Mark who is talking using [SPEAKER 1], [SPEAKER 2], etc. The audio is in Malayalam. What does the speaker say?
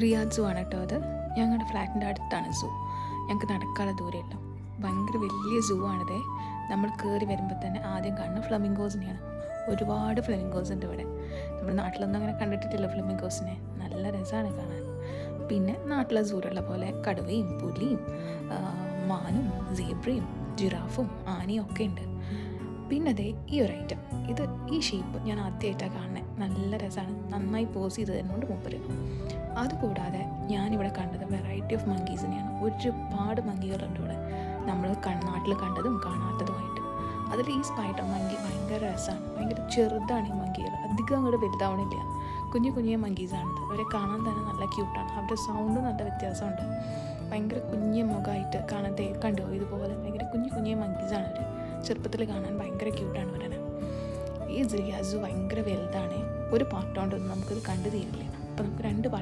[SPEAKER 1] റിയാദ് സൂ ആണ് കേട്ടോ അത്. ഞങ്ങളുടെ ഫ്ലാറ്റിൻ്റെ അടുത്താണ് സൂ. ഞങ്ങൾക്ക് നടക്കാനുള്ള ദൂരമില്ല. ഭയങ്കര വലിയ സൂ ആണിത്. നമ്മൾ കയറി വരുമ്പോൾ തന്നെ ആദ്യം കാണുന്ന ഫ്ലമിംഗോസിനെയാണ്. ഒരുപാട് ഫ്ലമിംഗോസ് ഉണ്ട് ഇവിടെ. നമ്മുടെ നാട്ടിലൊന്നും അങ്ങനെ കണ്ടിട്ടില്ല ഫ്ലമിംഗോസിനെ. നല്ല രസമാണ് കാണാൻ. പിന്നെ നാട്ടിലെ സൂലുള്ള പോലെ കടുവയും പുലിയും മാനും സീബ്രയും ജിറാഫും ആനയും ഒക്കെ ഉണ്ട്. പിന്നെ അതേ ഈ ഒരു ഐറ്റം, ഈ ഷേപ്പ് ഞാൻ ആദ്യമായിട്ടാണ് കാണുന്നത്. നല്ല രസമാണ്. നന്നായി പോസ് ചെയ്ത് തരുന്നുണ്ട് മൂപ്പര്. അതുകൂടാതെ ഞാനിവിടെ കണ്ടത് വെറൈറ്റി ഓഫ് മങ്കീസിനെയാണ്. ഒരുപാട് മങ്കികളുണ്ട് ഇവിടെ. നമ്മൾ നാട്ടിൽ കണ്ടതും കാണാത്തതുമായിട്ട്. അതിൽ ഈ സ്പൈഡർ മങ്കി ഭയങ്കര രസമാണ്. ഭയങ്കര ചെറുതാണ് ഈ മങ്കികൾ. അധികം അങ്ങോട്ട് വലുതാവണില്ല. കുഞ്ഞു കുഞ്ഞു മങ്കീസാണിത്. അവരെ കാണാൻ തന്നെ നല്ല ക്യൂട്ടാണ്. അവരുടെ സൗണ്ട് നല്ല വ്യത്യാസമുണ്ട്. ഭയങ്കര കുഞ്ഞു മുഖമായിട്ട് കാണാതെ കണ്ടോ ഇതുപോലെ ഭയങ്കര കുഞ്ഞു കുഞ്ഞു മങ്കീസാണ് അവർ. ചെറുപ്പത്തിൽ കാണാൻ ഭയങ്കര ക്യൂട്ടാണ് അവരെ. ഈ റിയാദ് സൂ ഭയങ്കര വലുതാണ്. ഒരു പാർട്ട് കൊണ്ടൊന്നും നമുക്കത് കണ്ടു തീരില്ല. അപ്പോൾ നമുക്ക് 2 പാർട്ട്